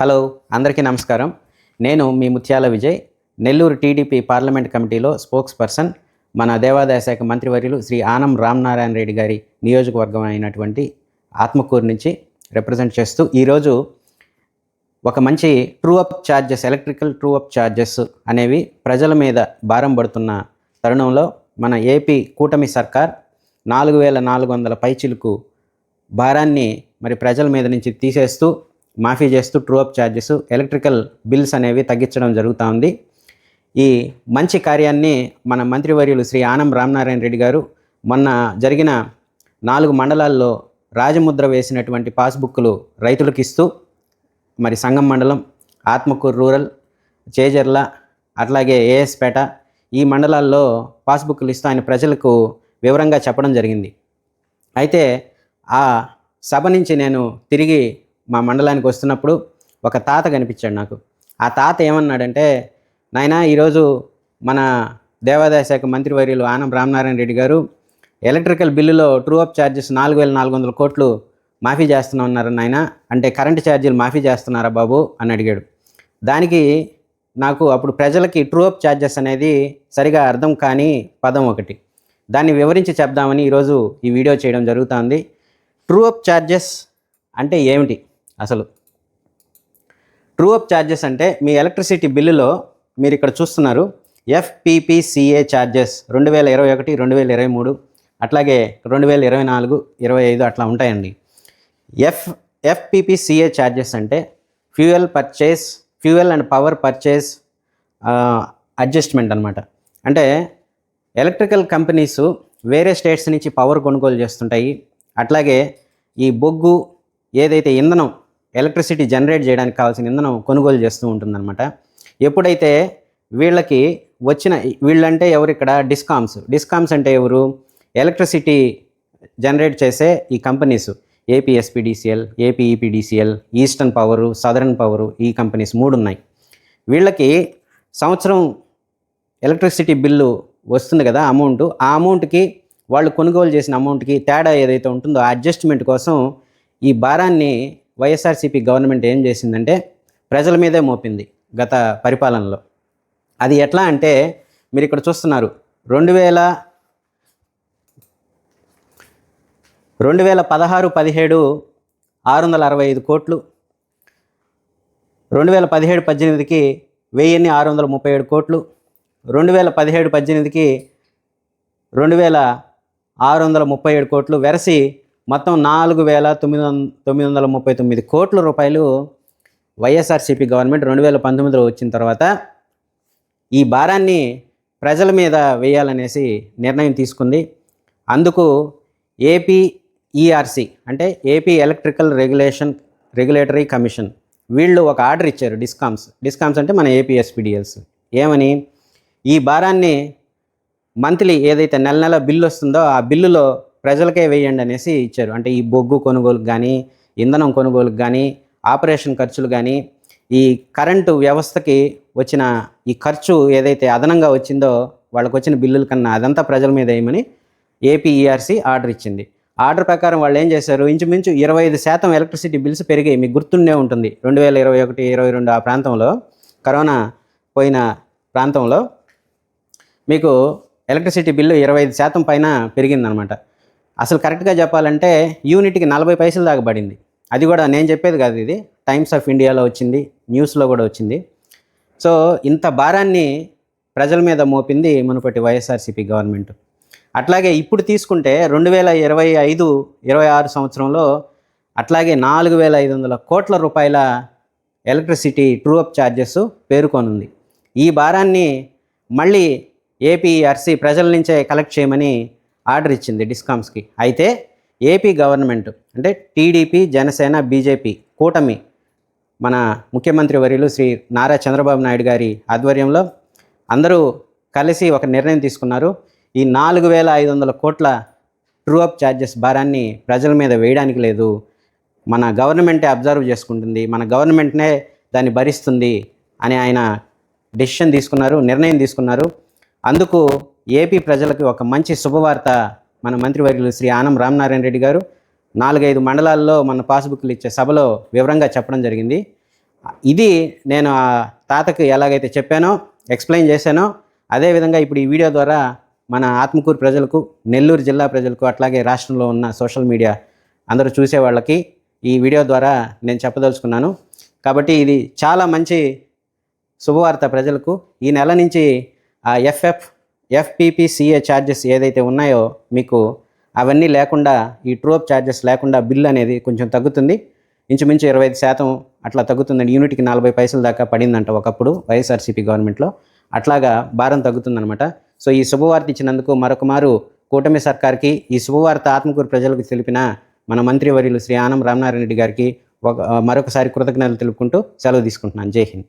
Hello, అందరికీ నమస్కారం. నేను మీ ముత్యాల విజయ్, నెల్లూరు టీడీపీ పార్లమెంట్ కమిటీలో స్పోక్స్ పర్సన్. మన దేవాదాయ శాఖ మంత్రివర్యులు శ్రీ ఆనం రామనారాయణ రెడ్డి గారి నియోజకవర్గం అయినటువంటి ఆత్మకూరు నుంచి రిప్రజెంట్ చేస్తూ ఈరోజు ఒక మంచి true up charges, electrical true up charges అనేవి ప్రజల మీద భారం పడుతున్న తరుణంలో మన ఏపీ కూటమి సర్కార్ 4400 పైచిలుకు భారాన్ని మరి ప్రజల మీద నుంచి తీసేస్తూ మాఫీ చేస్తూ true up charges, electrical bills అనేవి తగ్గించడం జరుగుతూ ఉంది. ఈ మంచి కార్యాన్ని మన మంత్రివర్యులు శ్రీ ఆనం రామనారాయణ రెడ్డి గారు మొన్న జరిగిన 4 మండలాల్లో రాజముద్ర వేసినటువంటి పాస్బుక్లు రైతులకు ఇస్తూ మరి సంగం మండలం, ఆత్మకూరు రూరల్, చేజర్ల, అట్లాగే ఏఎస్పేట ఈ మండలాల్లో పాస్బుక్లు ఇస్తూ ఆయన ప్రజలకు వివరంగా చెప్పడం జరిగింది. అయితే ఆ సభ నుంచి నేను తిరిగి మా మండలానికి వస్తున్నప్పుడు ఒక తాత కనిపించాడు నాకు. ఆ తాత ఏమన్నాడంటే, నాయనా ఈరోజు మన దేవాదాయ శాఖ మంత్రివర్యులు ఆనం రామనారాయణ రెడ్డి గారు ఎలక్ట్రికల్ బిల్లులో ట్రూ అప్ ఛార్జెస్ 4400 కోట్లు మాఫీ చేస్తున్నా ఉన్నారు నాయన, అంటే కరెంటు ఛార్జీలు మాఫీ చేస్తున్నారా బాబు అని అడిగాడు. దానికి నాకు అప్పుడు ప్రజలకి ట్రూ అప్ ఛార్జెస్ అనేది సరిగా అర్థం కాని పదం ఒకటి, దాన్ని వివరించి చెప్దామని ఈరోజు ఈ వీడియో చేయడం జరుగుతుంది. ట్రూ అప్ ఛార్జెస్ అంటే ఏమిటి? అసలు ట్రూ అప్ ఛార్జెస్ అంటే మీ ఎలక్ట్రిసిటీ బిల్లులో మీరు ఇక్కడ చూస్తున్నారు FPPCA ఛార్జెస్ 2021, 2023 అట్లాగే 2024, 25 అట్లా ఉంటాయండి. FPPCA ఛార్జెస్ అంటే fuel and power purchase adjustment అనమాట. అంటే ఎలక్ట్రికల్ కంపెనీస్ వేరే స్టేట్స్ నుంచి పవర్ కొనుగోలు చేస్తుంటాయి. అట్లాగే ఈ బొగ్గు ఏదైతే ఇంధనం, ఎలక్ట్రిసిటీ జనరేట్ చేయడానికి కావాల్సిన ఇంధనం కొనుగోలు చేస్తూ ఉంటుందన్నమాట. ఎప్పుడైతే వీళ్ళకి వచ్చిన, వీళ్ళంటే ఎవరు ఇక్కడ? డిస్కామ్స్ అంటే ఎవరు? ఎలక్ట్రిసిటీ జనరేట్ చేసే ఈ companies, APSPDCL, APEPDCL, eastern power, southern power, ఈ కంపెనీస్ 3 ఉన్నాయి. వీళ్ళకి సంవత్సరం ఎలక్ట్రిసిటీ బిల్లు వస్తుంది కదా, అమౌంట్, ఆ అమౌంట్కి వాళ్ళు కొనుగోలు చేసిన అమౌంట్కి తేడా ఏదైతే ఉంటుందో ఆ అడ్జస్ట్మెంట్ కోసం ఈ భారాన్ని వైఎస్ఆర్సీపీ గవర్నమెంట్ ఏం చేసిందంటే ప్రజల మీదే మోపింది గత పరిపాలనలో. అది ఎట్లా అంటే మీరు ఇక్కడ చూస్తున్నారు, 2016-17 665 కోట్లు, 2017-18కి 1637 కోట్లు, 2017-18కి 2637 కోట్లు, వెరసి మొత్తం 4939 కోట్ల రూపాయలు వైఎస్ఆర్సీపీ గవర్నమెంట్ 2019లో వచ్చిన తర్వాత ఈ భారాన్ని ప్రజల మీద వేయాలనేసి నిర్ణయం తీసుకుంది. అందుకు APERC అంటే ఏపీ ఎలక్ట్రికల్ రెగ్యులేటరీ కమిషన్ వీళ్ళు ఒక ఆర్డర్ ఇచ్చారు. డిస్కామ్స్ అంటే మన APSPDLs ఏమని, ఈ భారాన్ని మంత్లీ ఏదైతే నెల బిల్లు వస్తుందో ఆ బిల్లులో ప్రజలకే వేయండి అనేసి ఇచ్చారు. అంటే ఈ బొగ్గు కొనుగోలుకు కానీ, ఇంధనం కొనుగోలుకు కానీ, ఆపరేషన్ ఖర్చులు కానీ, ఈ కరెంటు వ్యవస్థకి వచ్చిన ఈ ఖర్చు ఏదైతే అదనంగా వచ్చిందో వాళ్ళకు వచ్చిన బిల్లుల కన్నా అదంతా ప్రజల మీద వేయమని APERC ఆర్డర్ ఇచ్చింది. ఆర్డర్ ప్రకారం వాళ్ళు ఏం చేశారు, ఇంచుమించు 25% ఎలక్ట్రిసిటీ బిల్స్ పెరిగాయి. మీకు గుర్తుండే ఉంటుంది, 2021, 22 ఆ ప్రాంతంలో, కరోనా పోయిన ప్రాంతంలో మీకు ఎలక్ట్రిసిటీ బిల్లు 25% పైన పెరిగిందనమాట. అసలు కరెక్ట్గా చెప్పాలంటే యూనిట్కి 40 పైసలు దాకా పడింది. అది కూడా నేను చెప్పేది కాదు, ఇది టైమ్స్ ఆఫ్ ఇండియాలో వచ్చింది, న్యూస్లో కూడా వచ్చింది. సో ఇంత భారాన్ని ప్రజల మీద మోపింది మునుపటి వైఎస్ఆర్సీపీ గవర్నమెంట్. అట్లాగే ఇప్పుడు తీసుకుంటే 2025-26 సంవత్సరంలో అట్లాగే 4500 కోట్ల రూపాయల ఎలక్ట్రిసిటీ ట్రూ అప్ ఛార్జెస్ పేరుకొనుంది. ఈ భారాన్ని మళ్ళీ APERC ప్రజల నుంచే కలెక్ట్ చేయమని ఆర్డర్ ఇచ్చింది డిస్కామ్స్కి. అయితే ఏపీ గవర్నమెంట్ అంటే టీడీపీ, జనసేన, బీజేపీ కూటమి మన ముఖ్యమంత్రి వర్యులు శ్రీ నారా చంద్రబాబు నాయుడు గారి ఆధ్వర్యంలో అందరూ కలిసి ఒక నిర్ణయం తీసుకున్నారు. ఈ 4500 కోట్ల ట్రూ అప్ ఛార్జెస్ భారాన్ని ప్రజల మీద వేయడానికి లేదు, మన గవర్నమెంటే అబ్జర్వ్ చేసుకుంటుంది, మన గవర్నమెంట్నే దాన్ని భరిస్తుంది అని ఆయన నిర్ణయం తీసుకున్నారు. అందుకు ఏపీ ప్రజలకు ఒక మంచి శుభవార్త మన మంత్రివర్యులు శ్రీ ఆనం రామనారాయణ రెడ్డి గారు 4-5 మండలాల్లో మన పాస్బుక్లు ఇచ్చే సభలో వివరంగా చెప్పడం జరిగింది. ఇది నేను ఆ తాతకు ఎలాగైతే చెప్పానో, ఎక్స్ప్లెయిన్ చేశానో, అదేవిధంగా ఇప్పుడు ఈ వీడియో ద్వారా మన ఆత్మకూరు ప్రజలకు, నెల్లూరు జిల్లా ప్రజలకు, అట్లాగే రాష్ట్రంలో ఉన్న సోషల్ మీడియా అందరూ చూసే వాళ్ళకి ఈ వీడియో ద్వారా నేను చెప్పదలుచుకున్నాను. కాబట్టి ఇది చాలా మంచి శుభవార్త ప్రజలకు. ఈ నెల నుంచి ఆ ఎఫ్పిపిసిఏ ఛార్జెస్ ఏదైతే ఉన్నాయో మీకు అవన్నీ లేకుండా, ఈ ట్రూఅప్ ఛార్జెస్ లేకుండా బిల్ అనేది కొంచెం తగ్గుతుంది. ఇంచుమించు 25% అట్లా తగ్గుతుందండి. యూనిట్కి 40 పైసలు దాకా పడిందంట ఒకప్పుడు వైఎస్ఆర్సీపీ గవర్నమెంట్లో. అట్లాగా భారం తగ్గుతుందనమాట. సో ఈ శుభవార్త ఇచ్చినందుకు మరొక మారు కూటమి సర్కార్కి, ఈ శుభవార్త ఆత్మకూరు ప్రజలకు తెలిపిన మన మంత్రివర్యులు శ్రీ ఆనం రామనారాయణ రెడ్డి గారికి మరొకసారి కృతజ్ఞతలు తెలుపుకుంటూ సెలవు తీసుకుంటున్నాను. జై హింద్.